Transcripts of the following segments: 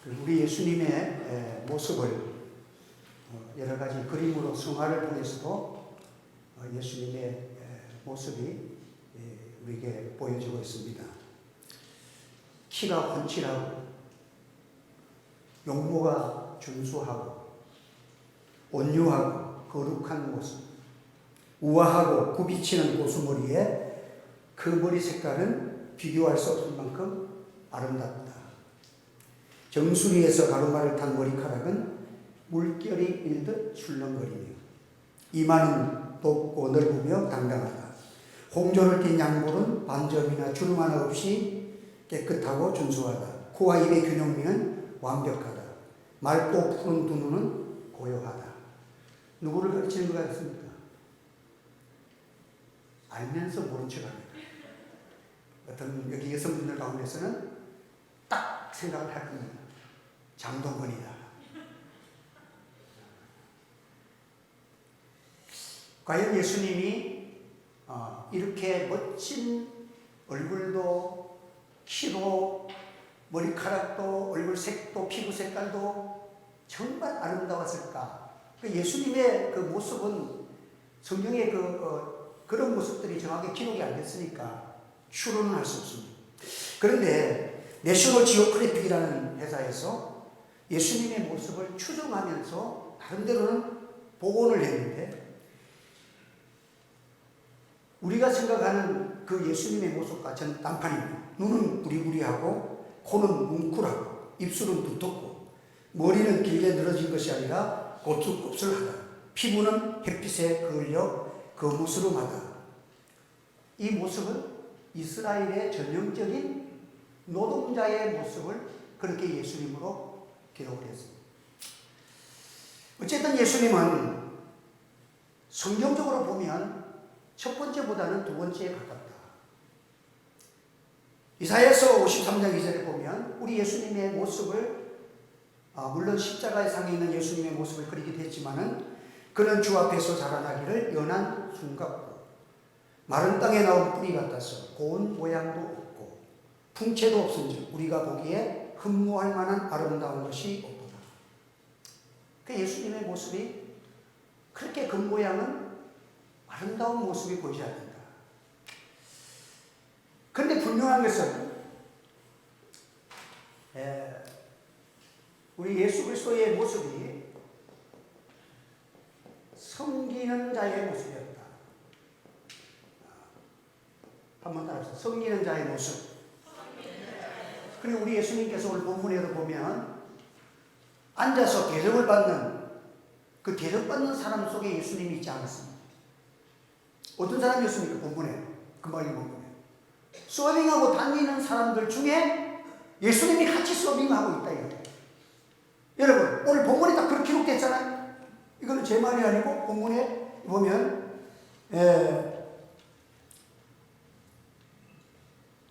우리 예수님의 모습을 여러 가지 그림으로 성화를 통해서도 예수님의 모습이 우리에게 보여지고 있습니다. 키가 훤칠하고 용모가 준수하고 온유하고 거룩한 모습, 우아하고 굽이치는 고수머리에 그 머리 색깔은 비교할 수 없을 만큼 아름답다. 정수리에서 가루마를 탄 머리카락은 물결이 일듯 출렁거리며 이마는 높고 넓으며 당당하다. 홍조를 띤 양볼은 반점이나 주름 하나 없이 깨끗하고 준수하다. 코와 입의 균형미는 완벽하다. 맑고 푸른 두 눈은 고요하다. 누구를 가르치는 것 같습니까? 알면서 모른 척합니다. 어떤 여기 여성분들 가운데서는 딱 생각을 할 겁니다. 장동건이다. 과연 예수님이 이렇게 멋진 얼굴도 키도 머리카락도 얼굴 색도 피부 색깔도 정말 아름다웠을까? 예수님의 그 모습은 성경에 그런 모습들이 정확하게 기록이 안 됐으니까 추론은 할 수 없습니다. 그런데 내셔널 지오그래픽이라는 회사에서 예수님의 모습을 추정하면서 나름대로는 복원을 했는데 우리가 생각하는 그 예수님의 모습과 전 딴판입니다. 눈은 부리부리하고 코는 뭉클하고 입술은 두텁고 머리는 길게 늘어진 것이 아니라 고추곱슬하다. 피부는 햇빛에 그을려 거무스름하다. 이 모습은 이스라엘의 전형적인 노동자의 모습을 그렇게 예수님으로 기록을 했습니다. 어쨌든 예수님은 성경적으로 보면 첫 번째보다는 두 번째에 가깝다. 이사야서 53장 2절에 보면 우리 예수님의 모습을 물론 십자가의 상에 있는 예수님의 모습을 그리기도 했지만은 그는 주 앞에서 자라나기를 연한 순 같고 마른 땅에 나온 뿌리 같아서 고운 모양도 없고 풍채도 없은즉 우리가 보기에 흠모할 만한 아름다운 것이 없도다. 그 예수님의 모습이 그렇게 겉모양은 아름다운 모습이 보이지 않는다. 그런데 분명한 것은 우리 예수 그리스도의 모습이 섬기는 자의 모습이었다. 한번 따라서 섬기는 자의 모습. 그리고 우리 예수님께서 오늘 본문에도 보면 앉아서 대접을 받는 그 대접받는 사람 속에 예수님이 있지 않았습니다. 어떤 사람이었습니까? 본문에 금방 본문에 서빙하고 다니는 사람들 중에 예수님이 같이 서빙하고 있다 이거예요. 여러분 오늘 본문에 딱 그렇게 기록됐잖아요. 이거는 제 말이 아니고 본문에 보면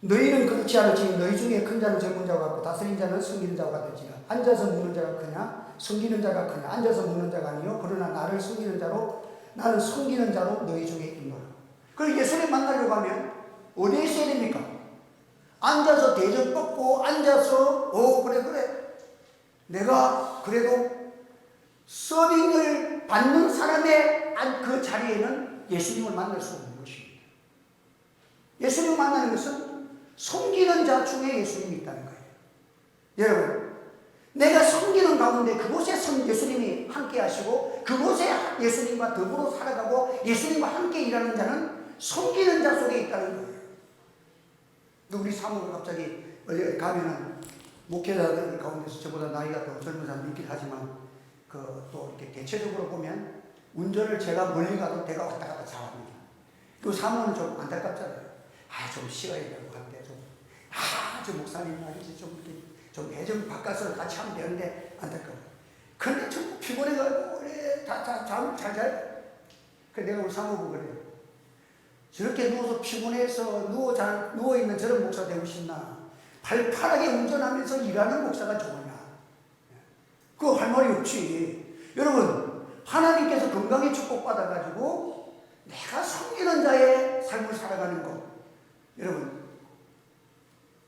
너희는 그렇지 않을지 너희 중에 큰 자는 젊은 자와 같고 다스린 자는 섬기는 자와 같을지라. 앉아서 먹는 자가 크냐 섬기는 자가 크냐. 앉아서 먹는 자가 아니요 그러나 나를 섬기는 자로 나는 섬기는 자로 너희 중에 있노라. 그럼 예수님 만나려고 하면 어디에 있어야 됩니까? 앉아서 대접받고 앉아서 그래 내가 그래도 서빙을 받는 사람의 그 자리에는 예수님을 만날 수 없는 것입니다. 예수님을 만나는 것은 섬기는 자 중에 예수님이 있다는 거예요. 여러분 내가 섬기는 가운데 그곳에 예수님이 함께 하시고 그곳에 예수님과 더불어 살아가고 예수님과 함께 일하는 자는 섬기는 자 속에 있다는 거예요. 우리 사모가 갑자기 가면은 목회자들 가운데서 저보다 나이가 더 젊은 사람 있긴 하지만 또 이렇게 개체적으로 보면 운전을 제가 멀리 가도 내가 왔다 갔다 잘합니다. 그 사모는 좀 안타깝잖아요. 좀 쉬어야 되고 한데 저 목사님 말이지 좀 해좀 바꿔서 같이 하면 되는데 안타까워. 근데 좀 피곤해가지고 그래 잠 잘 자요. 그래 내가 우리 사모보고 그래요. 저렇게 누워서 피곤해서 누워있는 저런 목사 되고 싶나? 발빠르게 운전하면서 일하는 목사가 좋으냐? 그거 할 말이 없지. 여러분 하나님께서 건강에 축복받아가지고 내가 섬기는 자의 삶을 살아가는 것. 여러분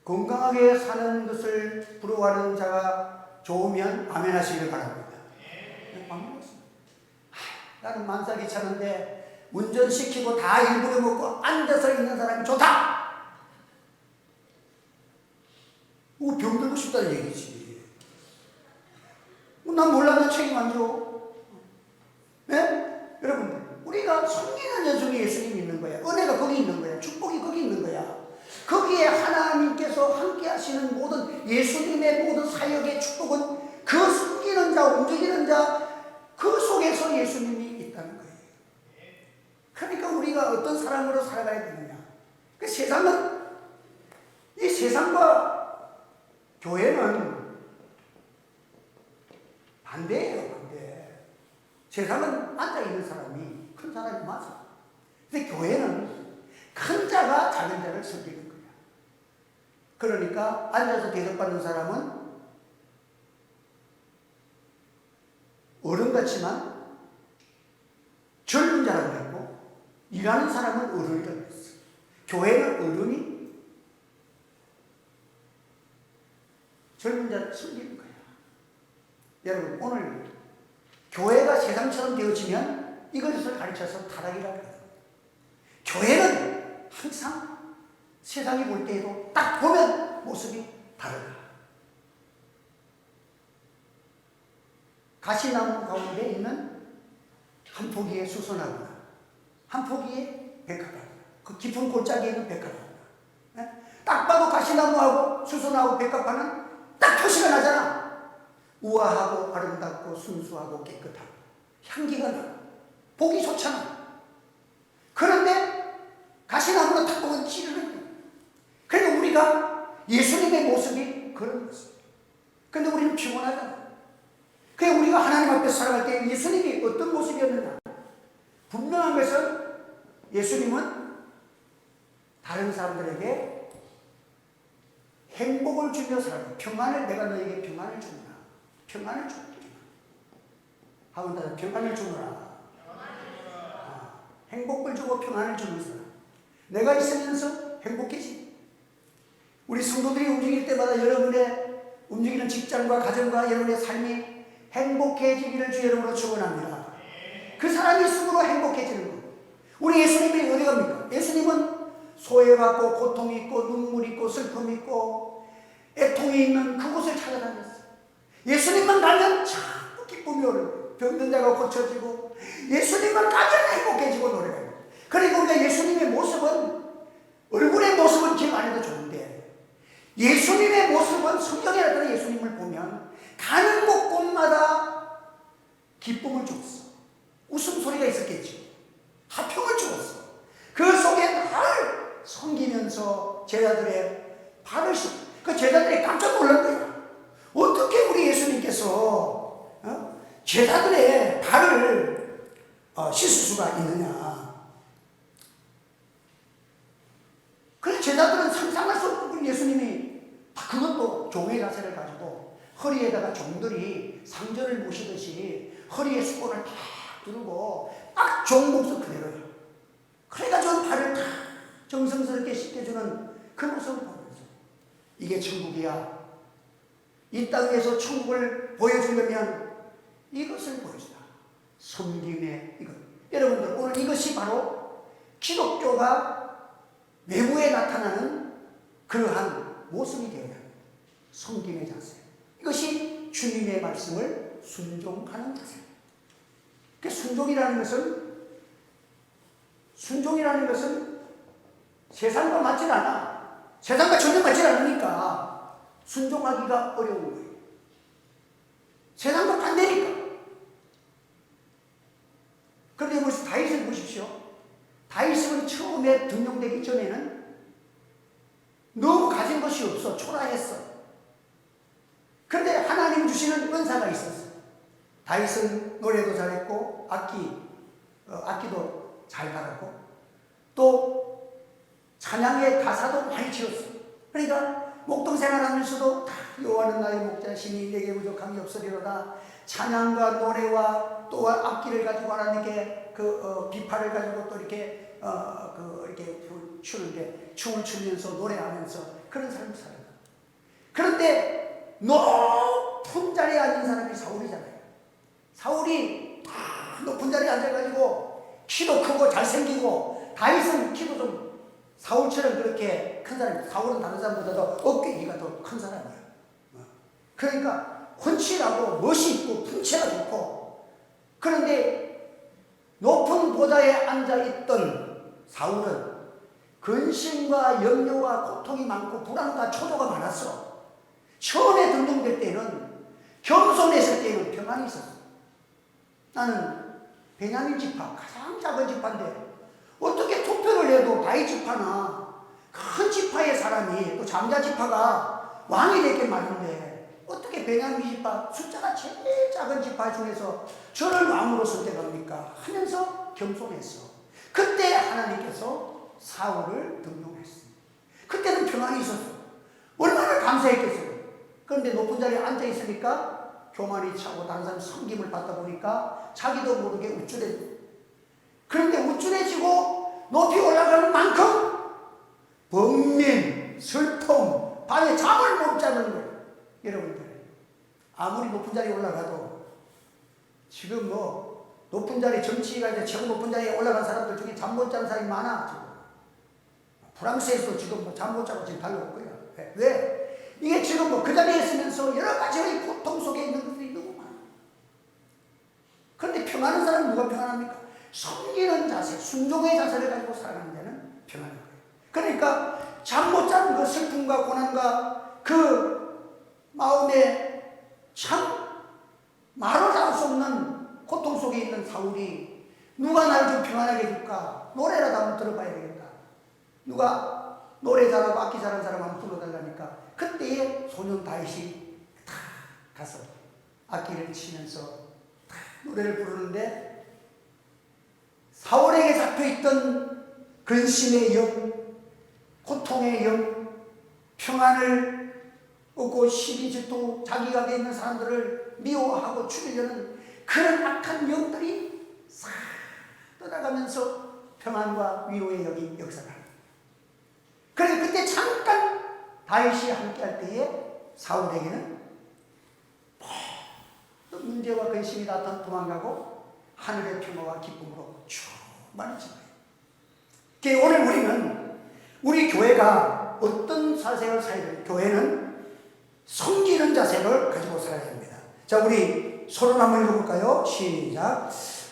건강하게 사는 것을 부러워하는 자가 좋으면 아멘 하시길 바랍니다. 나는 만삭이 차는데 운전시키고 다 일부러 먹고 앉아서 있는 사람이 좋다. 병들고 싶다는 얘기지. 난 몰라, 난 책임 안 져. 네? 여러분들, 우리가 섬기는 여중에 예수님이 있는 거야. 은혜가 거기 있는 거야. 축복이 거기 있는 거야. 거기에 하나님께서 함께 하시는 모든 예수님의 모든 사역의 축복은 그 숨기는 자, 움직이는 자, 그 속에서 예수님이 있다는 거예요. 그러니까 우리가 어떤 사람으로 살아가야 되느냐. 그 세상은, 이 세상과 교회는 반대예요, 반대. 세상은 앉아있는 사람이 큰 사람이 맞아. 근데 교회는 큰 자가 작은 자를 섬기는 거야. 그러니까 앉아서 대접받는 사람은 어른 같지만 젊은 자라고 했고, 일하는 사람은 어른이라고 했어. 교회는 어른이 젊은 자를 섬기는 거야. 여러분, 오늘 교회가 세상처럼 되어지면 이것을 가르쳐서 타락이라고 해요. 교회는 항상 세상이 볼 때에도 딱 보면 모습이 다르다. 가시나무 가운데 있는 한 포기의 수선화구나, 한 포기의 백합화구나, 그 깊은 골짜기에 있는 백합화구나. 딱 봐도 가시나무하고 수선화하고 백합화는 딱 표시가 나잖아. 우아하고 아름답고 순수하고 깨끗하고 향기가 나. 보기 좋잖아. 그런데 가시나무는 딱 보면 찌르는 거야. 그러니까 우리가 예수님의 모습이 그런 모습이에요. 그런데 우리는 피곤하잖아. 그래서 우리가 하나님 앞에서 살아갈 때 예수님이 어떤 모습이었느냐. 분명한 것은 예수님은 다른 사람들에게 행복을 주며 살아요. 평안을, 내가 너에게 평안을 주노라. 평안을 주노라. 하면 다 평안을 주노라. 행복을 주고 평안을 주는 사람. 내가 있으면서 행복해지. 우리 성도들이 움직일 때마다 여러분의 움직이는 직장과 가정과 여러분의 삶이 행복해지기를 주 이름으로 축원합니다. 그 사람이 있으므로 행복해지는 거. 우리 예수님이 어디 갑니까? 예수님은 소외받고 고통이 있고 눈물이 있고 슬픔이 있고 애통이 있는 그곳을 찾아다녔어요. 예수님만 가면 자꾸 기쁨이 오르고 병든 자가 고쳐지고 예수님만 가면 행복해지고 노래해요. 그러니까 우리가 예수님의 모습은, 얼굴의 모습은 기억 안 해도 좋은데 예수님의 모습은, 성경에 나타난 예수님을 보면 가는 곳곳마다 기쁨을 주었어. 웃음소리가 있었겠지. 화평을 주었어. 그 속에 늘 섬기면서 제자들의 발을 씻고, 그 제자들이 깜짝 놀란 거야. 어떻게 우리 예수님께서 제자들의 발을 씻을 수가 있느냐. 그래서 제자들은 상상할 수 없는 우리 예수님이 그것도 종의 자세를 가지고 허리에다가 종들이 상전을 모시듯이 허리에 수건을 탁 두르고 딱 종 목소 그대로요. 그래가지고 발을 다 정성스럽게 씻겨주는 그 모습을 보면서 이게 천국이야. 이 땅에서 천국을 보여주려면 이것을 보여주라. 섬김의 이것. 여러분들, 오늘 이것이 바로 기독교가 외부에 나타나는 그러한 모습이 되어야 합니다. 섬김의 자세. 이것이 주님의 말씀을 순종하는 자세입니다. 순종이라는 것은 세상과 맞지 않아. 세상과 전혀 맞지 않으니까 순종하기가 어려운 거예요. 세상과 반대니까. 그런데 우리 다윗을 보십시오. 다윗은 처음에 등용되기 전에는 너무 가진 것이 없어. 초라했어. 그런데 하나님 주시는 은사가 있었어. 다윗은 노래도 잘했고 악기도 잘 달았고 또 찬양의 가사도 많이 지었어. 그러니까 목동 생활하면서도 다 여호와는 나의 목자시니 내게 부족함이 없으리로다. 찬양과 노래와 또 악기를 가지고 하나님께 비파를 가지고 또 이렇게 이렇게 추는데 춤을 추면서 노래하면서 그런 삶을 살아요. 그런데 높은 잘생기고 다윗은 키도 좀 사울처럼 그렇게 큰 사람이야. 사울은 다른 사람보다도 어깨 길이가 더 큰 사람이야. 그러니까 훤칠하고 멋이 있고 풍채가 좋고, 그런데 높은 보좌에 앉아있던 사울은 근심과 염려와 고통이 많고 불안과 초조가 많았어. 처음에 등록될 때는, 겸손했을 때는 평안이 있었어. 나는 베냐민 지파, 가장 작은 지파인데 어떻게 투표를 해도 다윗 지파나 큰 지파의 사람이, 또 장자 지파가 왕이 됐길 말인데 어떻게 베냐민 지파, 숫자가 제일 작은 지파 중에서 저를 왕으로 선택합니까? 하면서 겸손했어. 그때 하나님께서 사울을 등용했습니다. 그때는 평안이 있었어. 얼마나 감사했겠어요. 그런데 높은 자리에 앉아 있으니까 교만이 차고 다른 사람 섬김을 받다 보니까 자기도 모르게 우쭐해지고, 그런데 우쭐해지고 높이 올라가는 만큼 번민, 슬픔, 밤에 잠을 못 자는 거예요. 여러분들, 아무리 높은 자리에 올라가도 지금 뭐 높은 자리, 정치가 이제 최고 높은 자리에 올라간 사람들 중에 잠 못 자는 사람이 많아. 지금 프랑스에서도 지금 뭐 잠 못 자고 지금 달려올 거야. 왜? 이게 지금 뭐 그 자리에 있으면서 여러 가지의 고통 속에 있는 것들이 너무 많아. 그런데 평안한 사람은 누가 평안합니까? 섬기는 자세, 순종의 자세를 가지고 살아가는 자는 평안한 거예요. 그러니까 잠 못 자는 그 슬픔과 고난과 그 마음에 참 말을 할 수 없는 고통 속에 있는 사울이 누가 나를 좀 평안하게 해줄까? 노래라도 한번 들어봐야 되겠다. 누가 노래 잘하고 악기 잘하는 사람 한번 불러달라니까 그때에 소년 다윗이 다 가서 악기를 치면서 다 노래를 부르는데, 사울에게 잡혀있던 근심의 영, 고통의 영, 평안을 얻고 시기 질투, 자기가 있는 사람들을 미워하고 죽이려는 그런 악한 영들이 싹 떠나가면서 평안과 위로의 영이 역사합니다. 그래서 그때 잠깐 다윗이 함께할 때에 사울에게는 모든 문제와 근심이 다 도망가고 하늘의 평화와 기쁨으로 충만해진 거예요. 오늘 우리는 우리 교회가 어떤 자세를 살아야 돼요? 교회는 섬기는 자세를 가지고 살아야 됩니다. 자, 우리 서론 한번 읽어볼까요? 시작.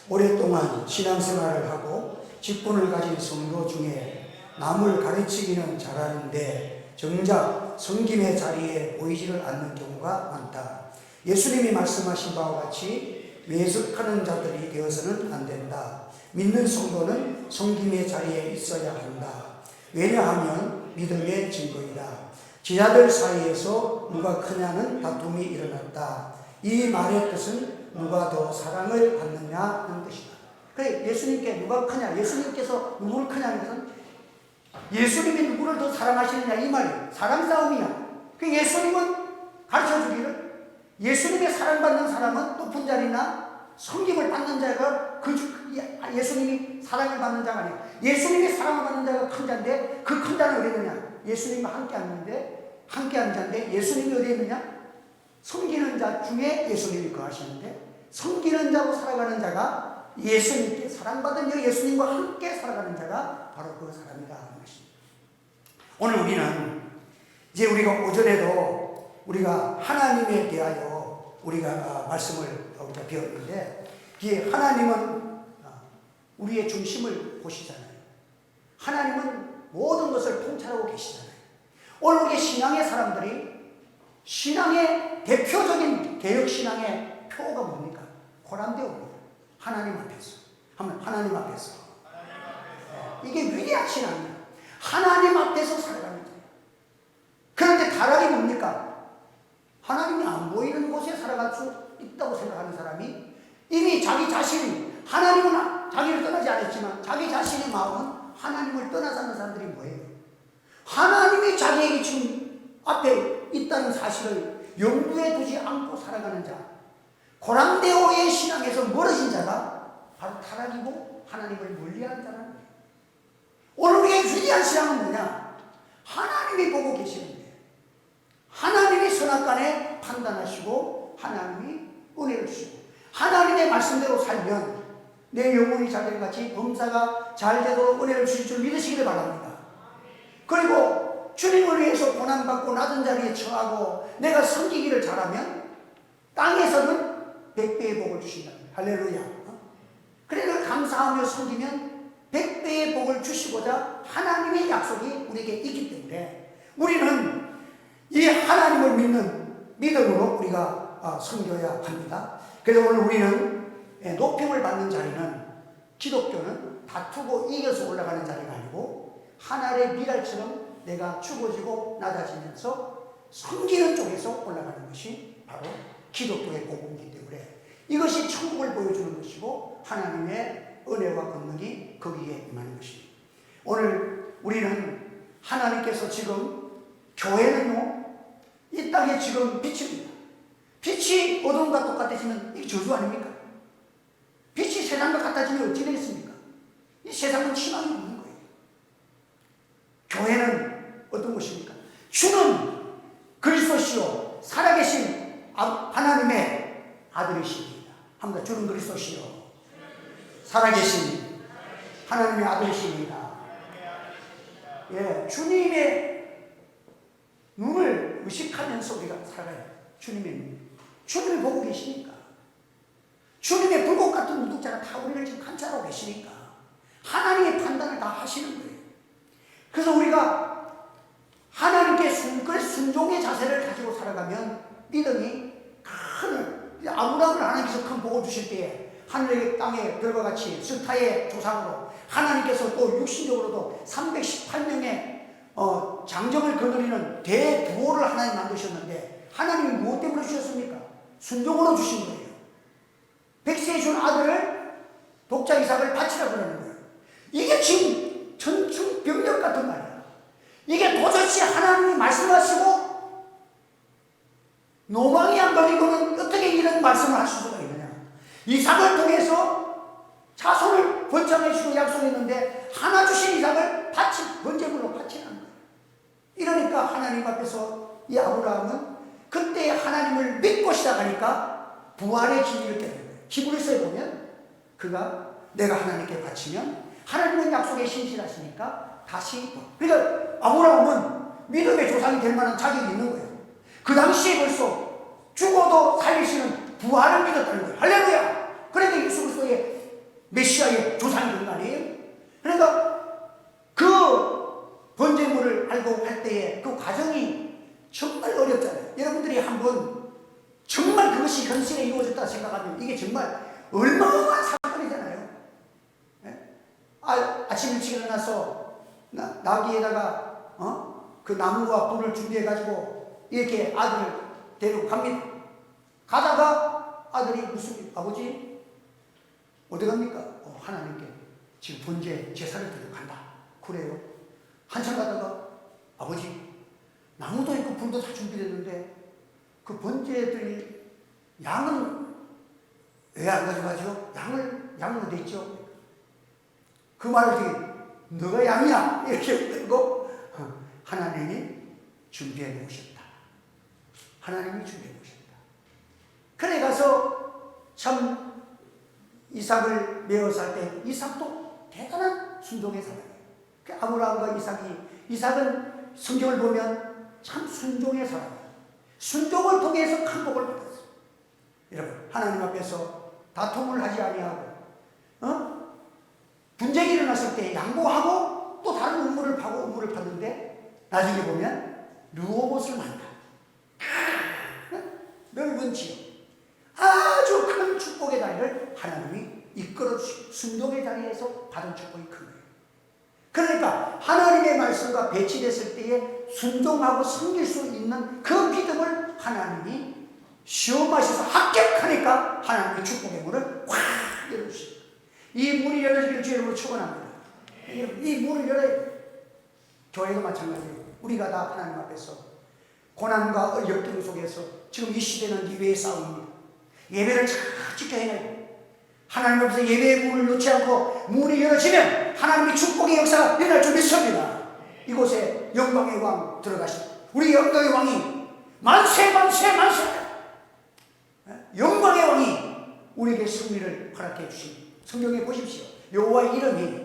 오랫동안 신앙생활을 하고 직분을 가진 성도 중에 남을 가르치기는 잘하는데 정작 섬김의 자리에 보이지를 않는 경우가 많다. 예수님이 말씀하신 바와 같이 외석하는 자들이 되어서는 안 된다. 믿는 성도는 섬김의 자리에 있어야 한다. 왜냐하면 믿음의 증거이다. 지자들 사이에서 누가 크냐는 다툼이 일어났다. 이 말의 뜻은 누가 더 사랑을 받느냐 하는 뜻이다. 그래, 예수님께 누가 크냐, 예수님께서 누구를 크냐는 것은 예수님이 누구를 더 사랑하시느냐 이 말이에요. 사랑 싸움이야. 그 예수님은 가르쳐 주기를 예수님의 사랑받는 사람은 높은 자리나 섬김을 받는 자가 예수님이 사랑을 받는 자가 아니에요. 예수님이 사랑을 받는 자가 큰 자인데 그 큰 자는 어디 있느냐? 예수님과 함께하는 자인데 예수님이 어디 있느냐? 섬기는 자 중에 예수님이 거하시는데 섬기는 자로 살아가는 자가 예수님께 사랑받은 예수님과 함께 살아가는 자가 바로 그 사람이다 하는 것입니다. 오늘 우리는 이제 우리가 오전에도 우리가 하나님에 대하여 우리가 말씀을 우리가 배웠는데, 이게 하나님은 우리의 중심을 보시잖아요. 하나님은 모든 것을 통찰하고 계시잖아요. 오늘 우리 신앙의 사람들이 신앙의 대표적인 개혁신앙의 표가 뭡니까? 고난되옵니다. 하나님 앞에서. 하나님 앞에서. 이게 위대한 신앙이에요. 하나님 앞에서 살아가는 거예요. 그런데 타락이 뭡니까? 하나님이 안 보이는 곳에 살아갈 수 있다고 생각하는 사람이 이미 자기 자신이, 하나님은 자기를 떠나지 않았지만 자기 자신의 마음은 하나님을 떠나 사는 사람들이 뭐예요? 하나님이 자기에게 지금 앞에 있다는 사실을 염두에 두지 않고 살아가는 자, 고난대오의 신앙에서 멀어진 자가 바로 타락이고 하나님을 멀리하는 자라는 거예요. 오늘 우리의 위대한 신앙은 뭐냐? 하나님이 보고 계시는데 하나님이 선악간에 판단하시고 하나님이 은혜를 주시고 하나님의 말씀대로 살면 내 영혼이 잘 되는 같이 범사가 잘 되도록 은혜를 주실 줄 믿으시기를 바랍니다. 그리고 주님을 위해서 고난받고 낮은 자리에 처하고 내가 섬기기를 잘하면 땅에서는 100배의 복을 주신다. 할렐루야. 그래서 감사하며 섬기면 100배의 복을 주시고자 하나님의 약속이 우리에게 있기 때문에 우리는 이 하나님을 믿는 믿음으로 우리가 섬겨야 합니다. 그래서 오늘 우리는 높임을 받는 자리는, 기독교는 다투고 이겨서 올라가는 자리가 아니고 하늘의 미랄처럼 내가 죽어지고 낮아지면서 섬기는 쪽에서 올라가는 것이 바로 기독교의 복음이기 때문에 이것이 천국을 보여주는 것이고 하나님의 은혜와 권능이 거기에 임하는 것입니다. 오늘 우리는 하나님께서 지금 교회는요, 이 땅에 지금 빛입니다. 빛이 어둠과 똑같아지면 이게 저주 아닙니까? 빛이 세상과 같아지면 어찌 되겠습니까? 이 세상은 희망이 없는 거예요. 교회는 어떤 것입니까? 주는 그리스도시요 살아계신 하나님의 아들이십니다. 한번 주는 그리스도시요 살아계신 하나님의 아들이십니다. 예, 주님의 눈을 의식하면서 우리가 살아가요. 주님의 눈. 주님을 보고 계시니까. 주님의 불꽃 같은 눈동자가 다 우리를 지금 관찰하고 계시니까 하나님의 판단을 다 하시는 거예요. 그래서 우리가 하나님께 순종의 자세를 가지고 살아가면 믿음이 큰, 아브라함을 하나님께서 큰 복을 주실 때에 하늘의 땅의 별과 같이 스타의 조상으로 하나님께서 또 육신적으로도 318명의 장정을 거느리는 대부호를 하나님 만드셨는데 하나님이 무엇 때문에 주셨습니까? 순종으로 주신 거예요. 백세에 준 아들을 독자 이삭을 바치라고 그러는 거예요. 이게 지금 전충병력 같은 말이야. 이게 도저히 하나님이 말씀하시고 노망이 안 걸리고는 어떻게 이런 말씀을 할 수가 있느냐. 이삭을 통해서 자손을 번창해 주시고 약속했는데 하나 주신 이삭을 번제물로 바치라는 거예요. 이러니까 하나님 앞에서 이 아브라함은 그때 하나님을 믿고 시작하니까 부활의 진리를 깨는 거예요. 히브리서에 보면 그가 내가 하나님께 바치면 하나님은 약속에 신실하시니까 다시, 그러니까 아브라함은 믿음의 조상이 될 만한 자격이 있는 거예요. 그 당시에 벌써 죽어도 살리시는 부활을 믿었다는 거예요. 할렐루야. 그러니까 예수 그리스도의 메시아의 조상이 된 거 아니에요? 그러니까 그 번제물을 알고 할 때에 그 과정이 정말 어렵잖아요. 여러분들이 한번 정말 그것이 현실에 이루어졌다 생각하면 이게 정말 얼마나 사건이잖아요. 네? 아침 일찍 일어나서 나귀에다가 그 나무와 불을 준비해 가지고 이렇게 아들을 데리고 갑니다. 가다가 아들이 무슨 아버지 어디 갑니까? 하나님께 지금 번제 제사를 드리러 간다. 그래요. 한참 가다가 아버지 나무도 있고 불도 다 준비됐는데 그 번제 드릴 양은 왜 안 가져가죠? 양은 어디 있죠? 그 말을 듣기 너가 양이야 이렇게 듣고 하나님이 준비해 놓으셨다. 하나님이 준비해 놓으셨다. 그래 가서 참 이삭을 메어서 할 때 이삭도 대단한 순종의 사람이에요. 그 아브라함과 이삭은 성경을 보면 참 순종의 사람이에요. 순종을 통해서 큰 복을 받았어요. 여러분 하나님 앞에서 다툼을 하지 아니하고 분쟁이 일어났을 때 양보하고 또 다른 우물을 파고 우물을 팠는데 나중에 보면 르호봇을 만나. 넓은 지역 아주 큰 축복의 자리를 하나님이 이끌어 주시고 순종의 자리에서 받은 축복이 큰 거예요. 그러니까 하나님의 말씀과 배치됐을 때에 순종하고 섬길 수 있는 그 믿음을 하나님이 시험하셔서 합격하니까 하나님의 축복의 문을 확 열어주십니다. 이 문이 열어지기를 주님으로 축원합니다. 이 문을 열어야 교회도 마찬가지예요. 우리가 다 하나님 앞에서 고난과 역경 속에서 지금 이 시대는 예배의 싸움입니다. 예배를 잘 지켜야 해요. 하나님 앞에서 예배의 문을 놓지 않고 문이 열어지면 하나님의 축복의 역사가 일어날 줄 믿습니다. 이곳에 영광의 왕 들어가십니다. 우리 영광의 왕이 만세 영광의 왕이 우리에게 승리를 허락해 주신 성경에 보십시오. 여호와의 이름이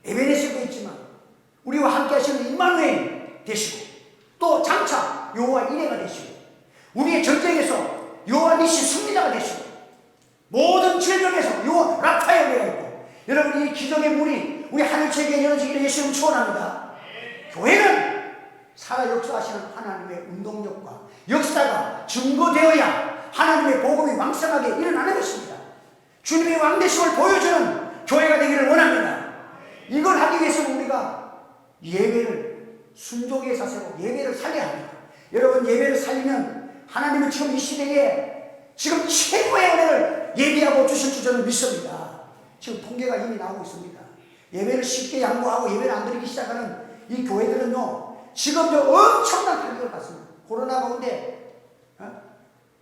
에베네스도 있지만 우리와 함께 하시는 임마누엘 되시고 또 장차 여호와 이레가 되시고 우리의 전쟁에서 여호와 니시 승리자가 되시고 모든 질병에서 여호와 라파엘레가 있고 여러분 이 기적의 문이 우리 하늘책에 열어지기를 예수님 축원합니다. 교회는 살아 역사하시는 하나님의 운동력과 역사가 증거되어야 하나님의 복음이 왕성하게 일어나는 것입니다. 주님의 왕대심을 보여주는 교회가 되기를 원합니다. 이걸 하기 위해서는 우리가 예배를 순종의 자세로 예배를 살려야 합니다. 여러분 예배를 살리면 하나님은 지금 이 시대에 지금 최고의 은혜를 예비하고 주실 줄 저는 믿습니다. 지금 통계가 이미 나오고 있습니다. 예배를 쉽게 양보하고 예배를 안 드리기 시작하는 이 교회들은요 지금 저 엄청난 타격을 받습니다. 코로나 가운데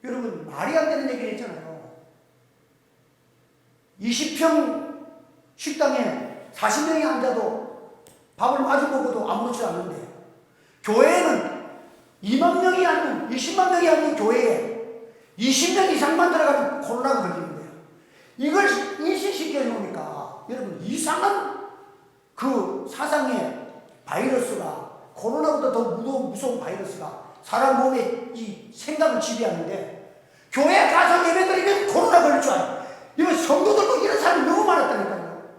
여러분 말이 안 되는 얘기를 했잖아요. 20평 식당에 40명이 앉아도 밥을 마주 보고도 아무렇지 않는데 교회는 2만 명이 앉는 20만 명이 앉는 교회에 20명 이상만 들어가면 코로나가 걸리는 거예요. 이걸 인식시켜 놓으니까 여러분 이상한 그 사상의 바이러스가 코로나보다 더 무서운 바이러스가 사람 몸에 이 생각을 지배하는데 교회 가서 예배드리면 코로나 걸릴 줄 알아요. 이건 성도들도 이런 사람이 너무 많았다니까요.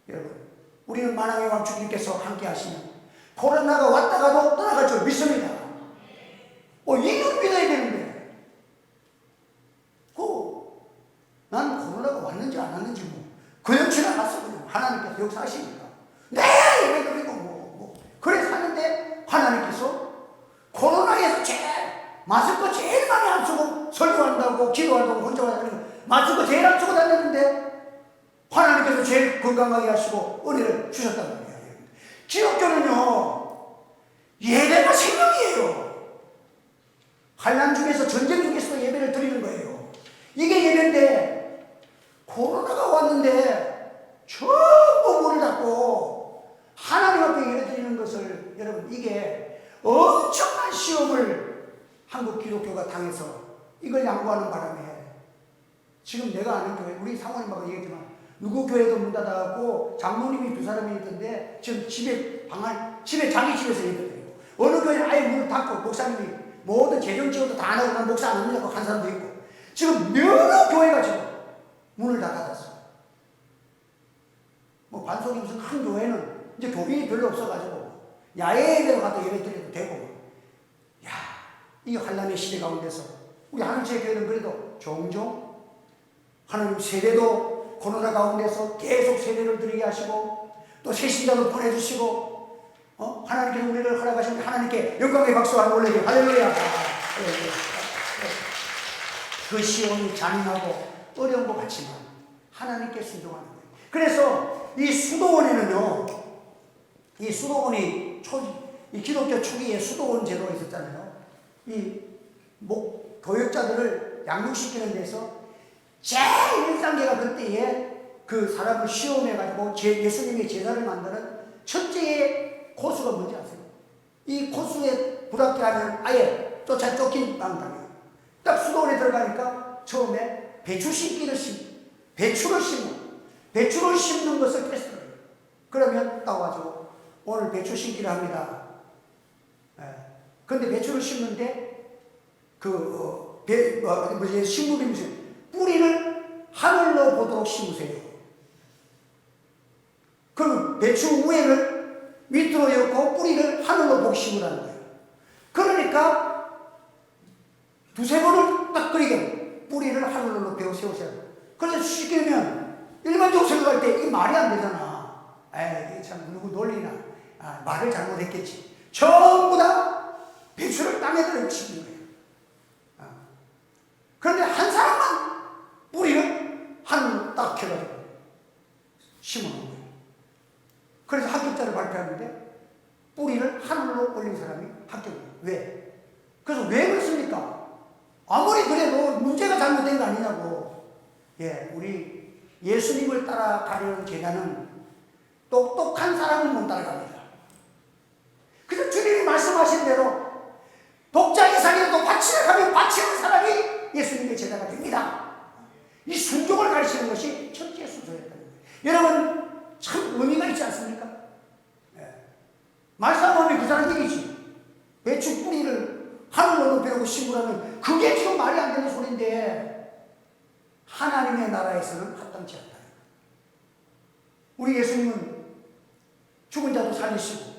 여러분 우리는 만왕의 왕 주님께서 함께 하시면 코로나가 왔다가도 떠나갈 줄 믿습니다. 이걸 믿어야 되는데 난 코로나가 왔는지 안 왔는지 그냥 지나갔어. 그냥 하나님께서 역사하시니까 예배 드리고 그래 사는데 하나님께서 코로나에서 마스크 제일 많이 안 쓰고 설교한다고 기도한다고 혼자 와서 마스크 제일 안 쓰고 다녔는데 하나님께서 제일 건강하게 하시고 은혜를 주셨단 말이에요. 기독교는요 예배가 생명이에요. 환난 중에서 전쟁 중에서도 예배를 드리는 거예요. 이게 예배인데 코로나가 왔는데 전부 문을 닫고 하나님 앞에 예배 드리는 것을 여러분 이게 엄청난 시험을 한국 기독교가 당해서 이걸 양보하는 바람에 지금 내가 아는 교회 우리 사모님하고 얘기했지만 누구 교회도 문 닫아갖고 장로님이 2사람이 있던데 지금 집에 자기 집에서 예배드리고 어느 교회는 아예 문을 닫고 목사님이 모든 재정 지원도 다 안 하고 난 목사 안 합니다고 한 사람도 있고 지금 여러 교회가 지금 문을 다 닫았어. 반석이 무슨 큰 교회는 이제 교인이 별로 없어가지고 야외 예배로 가도 예배 드려도 되고 이 환난의 시대 가운데서 우리 하늘의 교회는 그래도 종종 하나님 세례도 코로나 가운데서 계속 세례를 드리게 하시고 또 새신자도 보내주시고 하나님께서 우리를 허락하신 하나님께 영광의 박수와 놀래게 할렐루야. 그 시험이 잔인하고 어려운 것 같지만 하나님께 순종하는 거예요. 그래서 이 수도원에는요 이 수도원이 이 기독교 초기에 수도원 제도가 있었잖아요. 이 교역자들을 양육시키는 데서 제일 1단계가 그때에 그 사람을 시험해가지고 예수님의 제자를 만드는 첫째의 코스가 뭔지 아세요? 이 코스에 불합격하면 아예 쫓긴 방법이에요. 딱 수도원에 들어가니까 처음에 배추를 심는 것을 테스트를 해요. 그러면 나와가지고 오늘 배추 심기를 합니다. 근데 배추를 심는데 식물이 무슨 뿌리를 하늘로 보도록 심으세요. 그럼 배추 우에를 밑으로 엮고 뿌리를 하늘로 보고 심으라는 거예요. 그러니까 2-3번을 딱 그리게 뿌리를 하늘로 높여 세우셔야 돼요. 그래서 시키면 일반적으로 생각할 때 이게 말이 안 되잖아. 이게 참 누구 논리나 말을 잘못했겠지. 전부 다 배추를 땅에 들어 심는 거예요. 그런데 한 사람만 뿌리를 하늘로 딱 켜가지고 심어놓은 거예요. 그래서 합격자를 발표하는데 뿌리를 하늘로 올린 사람이 합격이에요. 왜? 그래서 왜 그렇습니까? 아무리 그래도 문제가 잘못된 거 아니냐고. 우리 예수님을 따라가려는 계단은 똑똑한 사람은 못 따라갑니다. 그래서 주님이 말씀하신 대로 독자 이상이라도 바치려 하면 바치는 사람이 예수님의 제자가 됩니다. 이 순종을 순종을 가르치는 것이 첫째 순서였다는 거예요. 여러분, 참 의미가 있지 않습니까? 예. 말싸움하면 그 사람 얘기지. 배추 뿌리를 하늘로 높여놓고 심으라면 그게 지금 말이 안 되는 소리인데 하나님의 나라에서는 합당치 않다. 우리 예수님은 죽은 자도 살리시고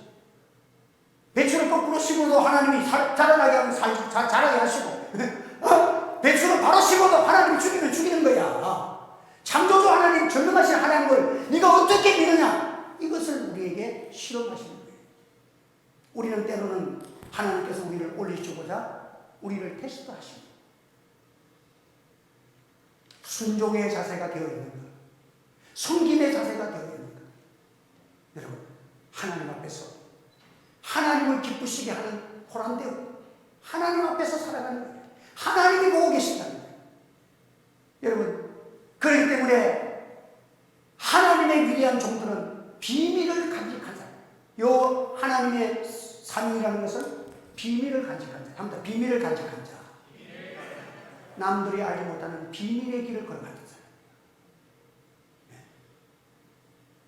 배추를 거꾸로 심어도 하나님이 자라나게 하면 자라게 하시고 배추를 바로 심어도 하나님이 죽이면 죽이는 거야. 창조주 하나님, 전능하신 하나님을 네가 어떻게 믿느냐, 이것을 우리에게 실험하시는 거예요. 우리는 때로는 하나님께서 우리를 올리시고자 우리를 테스트하십니다. 순종의 자세가 되어 있는가, 섬김의 자세가 되어 있는가. 여러분, 하나님 앞에서 하나님을 기쁘시게 하는 호란대우, 하나님 앞에서 살아가는 거예요. 하나님이 보고 계신다는 거예요. 여러분, 그렇기 때문에 하나님의 위대한 종들은 비밀을 간직한 사람. 요 하나님의 삼위라는 것은 비밀을 간직한 자. 합니다. 비밀을 간직한 자. 남들이 알지 못하는 비밀의 길을 걸어가는 사람.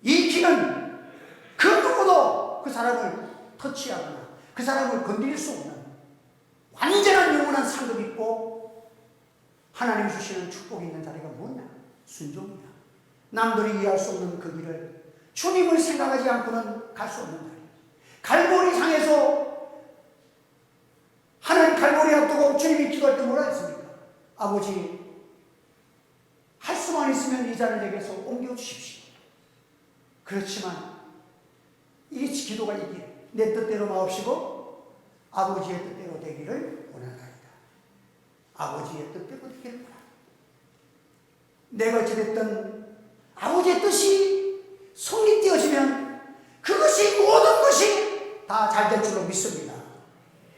이 길은 그 누구도 그 사람을 터치하거나 그 사람을 건드릴 수 없는 완전한 영원한 상급이 있고 하나님 주시는 축복이 있는 자리가 뭐냐? 순종이야. 남들이 이해할 수 없는 그 길을 주님을 생각하지 않고는 갈 수 없는 자리. 갈보리상에서 하나님 갈보리 앞두고 주님이 기도할 때 뭐라 했습니까? 아버지, 할 수만 있으면 이 자를 내게서 옮겨주십시오. 그렇지만 이 기도가 이게 내 뜻대로 마옵시고 아버지의 뜻대로 되기를 원하나이다. 아버지의 뜻대로 되기를 원하나이다. 내가 지냈던 아버지의 뜻이 성립되어지면 그것이 모든 것이 다 잘 될 줄로 믿습니다.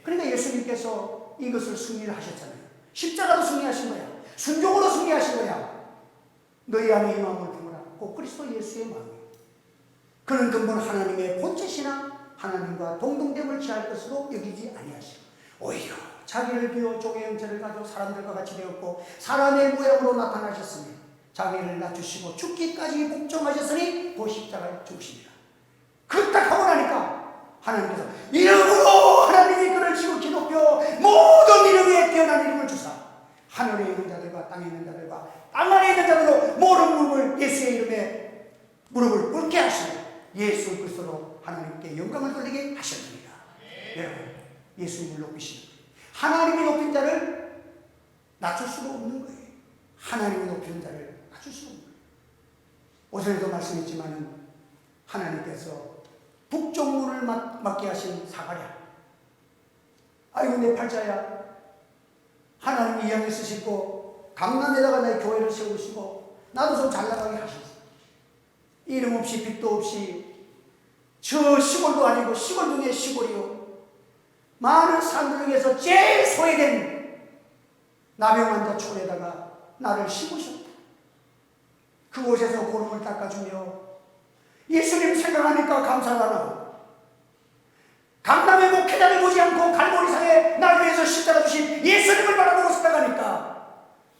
그러니까 예수님께서 이것을 승리를 하셨잖아요. 십자가로 승리하신 거야. 순종으로 승리하신 거야. 너희 안에 이 마음을 품으라. 곧 그리스도 예수의 마음이에요. 그는 근본 하나님의 본체시나 하나님과 동등됨을 취할 것으로 여기지 아니하시고 오히려 자기를 비워 종의 형체를 가지고 사람들과 같이 되었고 사람의 모양으로 나타나셨으니 자기를 낮추시고 죽기까지 복종하셨으니 그 십자가에 죽으시니라. 그 딱 하고 나니까 하나님께서 이름으로 하나님이 그를 지극히 높여 모든 이름 위에 태어난 이름을 주사 하늘에 있는 자들과 땅에 있는 자들과 땅 안에 있는 자들로 모든 무릎을 예수의 이름에 무릎을 꿇게 하시고 예수 그리스도로 하나님께 영광을 돌리게 하셨습니다. 여러분, 예수님을 높이시는 거예요. 하나님이 높인 자를 낮출 수가 없는 거예요. 하나님이 높이는 자를 낮출 수가 없는 거예요. 오전에도 말씀했지만은 하나님께서 북쪽문을 막게 하신 사가랴. 아이고 내 팔자야. 하나님이 이 양에 쓰시고 강남에다가 내 교회를 세우시고 나도 좀 잘나가게 하셨어. 이름 없이 빚도 없이 저 시골도 아니고 시골 중에 시골이요. 많은 사람들 중에서 제일 소외된 나병환자 촌에다가 나를 심으셨다. 그곳에서 고름을 닦아주며 예수님 생각하니까 감사하나. 강남의 목회자를 보지 않고 갈보리상에 날 위해서 십자가 주신 예수님을 바라보고 생각하니까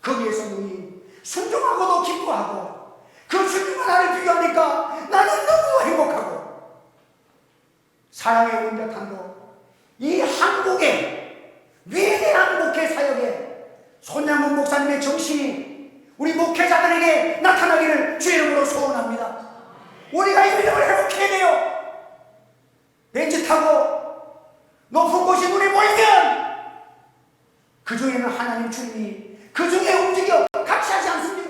거기에서 눈이 순종하고도 기뻐하고 그 주님과 나를 비교하니까 나는 너무 행복하고 사랑의 온전함도 이 한국의 위대한 목회 사역에 손양문 목사님의 정신이 우리 목회자들에게 나타나기를 주의 이름으로 소원합니다. 우리가 이 믿음을 회복해야 돼요. 벤치 타고 높은 곳이 눈에 보이면 그 중에는 하나님 주님이 그 중에 움직여 같이 하지 않습니다.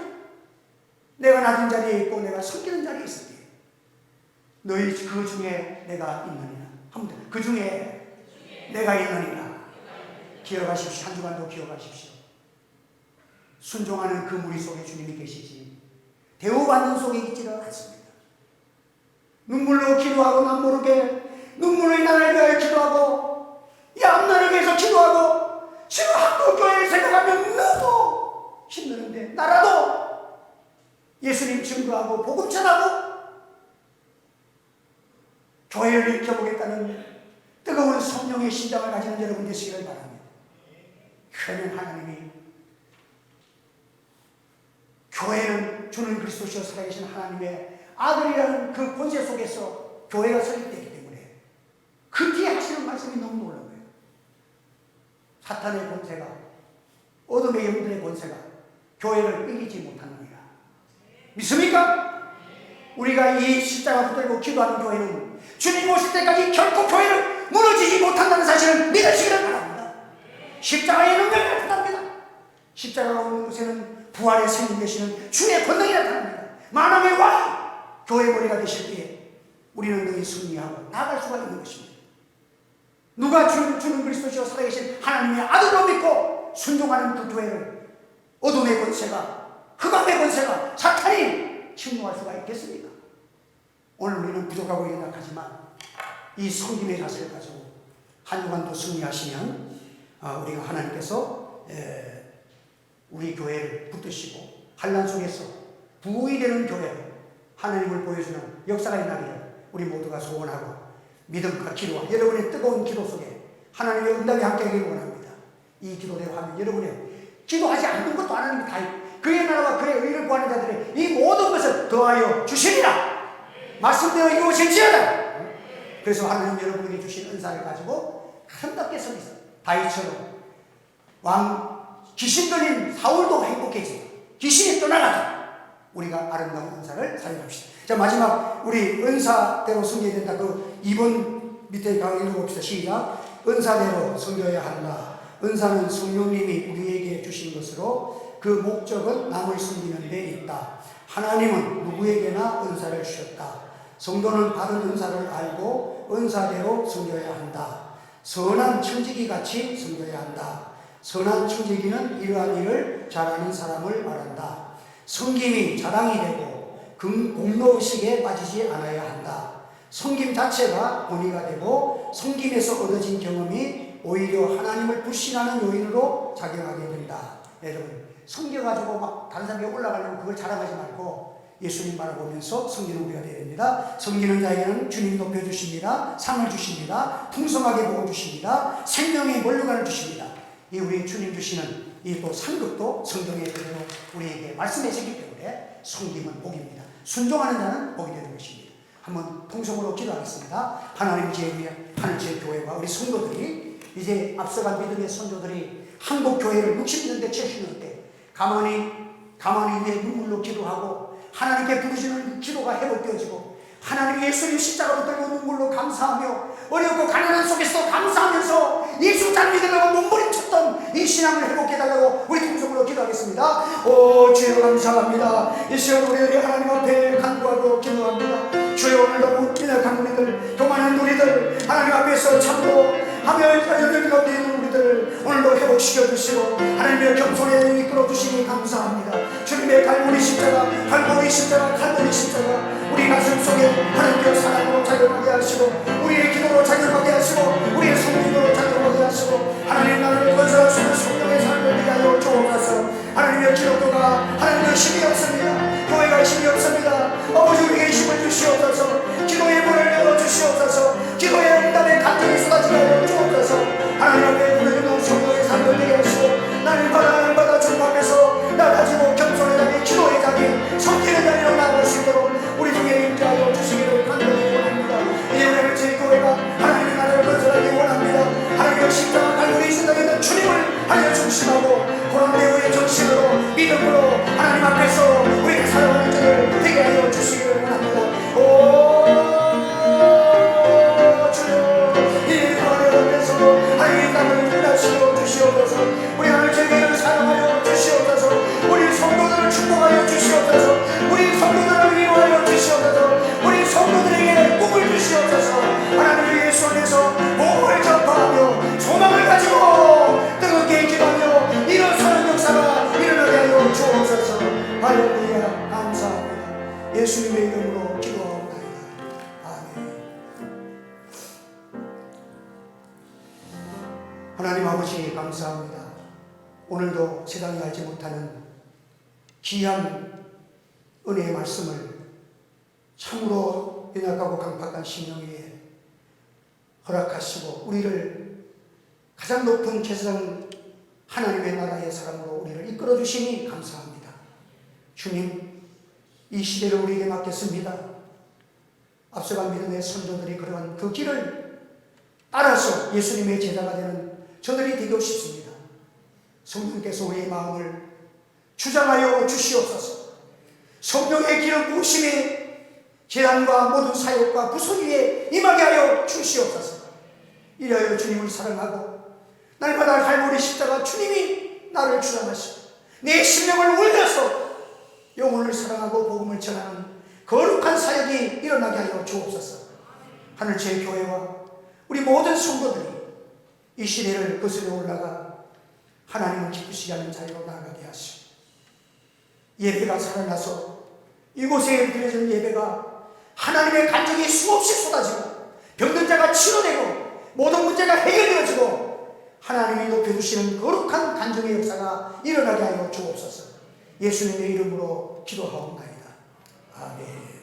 내가 낮은 자리에 있고 내가 섬기는 자리에 있을 때 너희 그 중에 내가 있느니라. 한번 그 중에 내가 있느니라. 기억하십시오. 한 주간도 기억하십시오. 순종하는 그 무리 속에 주님이 계시지 대우받는 속에 있지는 않습니다. 눈물로 기도하고 남모르게 눈물로 이 나라를 위하여 기도하고 이 앞나라를 위해서 기도하고 지금 한국교회를 생각하면 너무 힘드는데 나라도 예수님 증거하고 복음 전하고 교회를 일으켜보겠다는 뜨거운 성령의 심장을 가지는 여러분 되시기를 바랍니다. 그러면 하나님이 교회는 주는 그리스도시요 살아계신 하나님의 아들이라는 그 권세 속에서 교회가 설립되기 때문에 그 뒤에 하시는 말씀이 너무 놀라운 거예요. 사탄의 권세가, 어둠의 영들의 권세가 교회를 이기지 못하느니라. 믿습니까? 우리가 이 십자가 붙들고 기도하는 교회는 주님 오실 때까지 결코 교회를 무너지지 못한다는 사실을 믿으시기를 바랍니다. 십자가의 능력이 나타납니다. 십자가가 오는 곳에는 부활의 생명 되시는 주의 권능이 나타납니다. 만왕의 왕이 교회 머리가 되실 때에 우리는 능히 승리하고 나아갈 수가 있는 것입니다. 누가 주는 그리스도시요 살아계신 하나님의 아들로 믿고 순종하는 그 교회를 어둠의 권세가, 흑암의 권세가, 사탄이 침노할 수가 있겠습니까? 오늘 우리는 부족하고 연약하지만 이 성김의 자세를 가지고 한 주간도 승리하시면 우리가 하나님께서 우리 교회를 붙드시고 환난 속에서 부흥이 되는 교회, 하나님을 보여주는 역사가 있나기를 우리 모두가 소원하고 믿음과 기도와 여러분의 뜨거운 기도 속에 하나님의 응답이 함께하기를 원합니다. 이 기도대로 하면 여러분의 기도하지 않는 것도 하나님이 다 그의 나라와 그의 의를 구하는 자들의 이 모든 것을 더하여 주시리라 말씀되어 이루어질지어다. 그래서 하나님 여러분에게 주신 은사를 가지고 아름답게 서기서 다윗처럼 귀신 들린 사울도 행복해지고 귀신이 떠나가죠. 우리가 아름다운 은사를 사용합시다. 자, 마지막 우리 은사대로 섬겨야 된다. 그 2번 밑에 읽어봅시다. 시작. 은사대로 섬겨야 한다. 은사는 성령님이 우리에게 주신 것으로 그 목적은 남을 섬기는 데 있다. 하나님은 누구에게나 은사를 주셨다. 성도는 받은 은사를 알고 은사대로 섬겨야 한다. 선한 청지기 같이 섬겨야 한다. 선한 청지기는 이러한 일을 잘하는 사람을 말한다. 섬김이 자랑이 되고 공로의식에 빠지지 않아야 한다. 섬김 자체가 권위가 되고 섬김에서 얻어진 경험이 오히려 하나님을 불신하는 요인으로 작용하게 된다. 여러분, 섬겨가지고 막 다른 사람에게 올라가려면 그걸 자랑하지 말고 예수님 바라보면서 섬기는 우리가 되어야 됩니다. 섬기는 자에게는 주님이 높여주십니다. 상을 주십니다. 풍성하게 복어주십니다. 생명의 면류관을 주십니다. 이 우리 주님 주시는 이 또 상급도 성경에 그대로 우리에게 말씀하셨기 때문에 섬김은 복입니다. 순종하는 자는 복이 되는 것입니다. 한번 통성으로 기도하겠습니다. 하나님 제 하늘의 교회와 우리 성도들이 이제 앞서간 믿음의 선조들이 한국 교회를 60년대 70년대 가만히 위에 눈물로 기도하고 하나님께 부르시는 기도가 회복되어지고 하나님 예수님 십자가로 들고 눈물로 감사하며 어렵고 가난한 속에서 감사하면서 예수 잘 믿으려고 몸부림쳤던 이 신앙을 회복해달라고 우리 통성으로 기도하겠습니다. 오 주여 감사합니다. 이 시간 우리들이 하나님 앞에 간구하고 기도합니다. 주여 오늘도 연약한 우리들 교만한 우리들 하나님 앞에서 참고 하며 여덟 가운데 있는 우리들을 오늘도 회복시켜 주시고 하나님의 겸손에 이끌어 주시니 감사합니다. 주님의 갈보리 십자가 우리 가슴 속에 하나님의 사랑으로 작용하게 하시고 우리의 기도로 작용하게 하시고 우리의 성령으로 작용하게 하시고 하나님 나를 건설할 수 있는 성령의 삶을 되게 하여 주옵소서. 하나님의 기도가 하나님의 힘이 없습니다. 교회가 힘이 없습니다. 아버지 우리에게 힘을 주시옵소서. 기도의 문을 열어주시옵소서. 기도의 응답의 감정이 쏟아지게 하여 주옵소서. 하나님 앞에 부르짖는 성령의 삶을 되게 하시고 나를 받아 주님 앞에서 나가지고 겸손의 자리 기도의 자리 섬기는 자리로 나아갈 수 있도록 우리 중에 임재하여 주시기를 간절히 원합니다. 이제 우리를 제 교회가 하나님의 나라를 건설하기 원합니다. 하나님의 십자가 갈고리 신당에 있는 주님을 하여 중심하고 고난대우의 정신으로 믿음으로 하나님 앞에서 우리가 살아가는 자를 되게 하여 주시기를 원합니다. 오 주여 이 교회 앞에서 하나님의 땅을 빛나시어 주시옵소서. 우리 하나님 제게를 사랑하여 주시옵소서. 우리 성도들을 축복하여 주시옵소서. 우리 성도들을 위로하여 주시옵소서. 우리 성도들에게 꿈을 주시옵소서. 하나님의 예수 안에서 복음을 전파하며 소망을 가지고 뜨겁게 기도하며 일어서는 역사가 일어나게 하여 주옵소서. 할렐루야 감사합니다. 예수님의 이름으로 기도하옵나이다. 아멘. 하나님 아버지 감사합니다. 오늘도 세상이 알지 못하는 귀한 은혜의 말씀을 참으로 연약하고 강팍한 심령 위에 허락하시고 우리를 가장 높은 제사장 하나님의 나라의 사람으로 우리를 이끌어 주시니 감사합니다. 주님, 이 시대를 우리에게 맡겼습니다. 앞서간 믿음의 선조들이 그러한 그 길을 따라서 예수님의 제자가 되는 저들이 되고 싶습니다. 성령께서 우리의 마음을 주장하여 주시옵소서. 성령의 기름 부으심이 재단과 모든 사역과 부서 위에 임하게 하여 주시옵소서. 이래하여 주님을 사랑하고 날마다 갈보리 십자가 주님이 나를 주장하시고 내 심령을 울려서 영혼을 사랑하고 복음을 전하는 거룩한 사역이 일어나게 하여 주옵소서. 하늘의 교회와 우리 모든 성도들이 이 시대를 거슬러 올라가 하나님을 기쁘시게 하는 자리로 나아가게 하시고 예배가 살아나서 이곳에 드려진 예배가 하나님의 간증이 수없이 쏟아지고 병든 자가 치료되고 모든 문제가 해결되어지고 하나님이 높여주시는 거룩한 간증의 역사가 일어나게 하여 주옵소서. 예수님의 이름으로 기도하옵나이다. 아멘.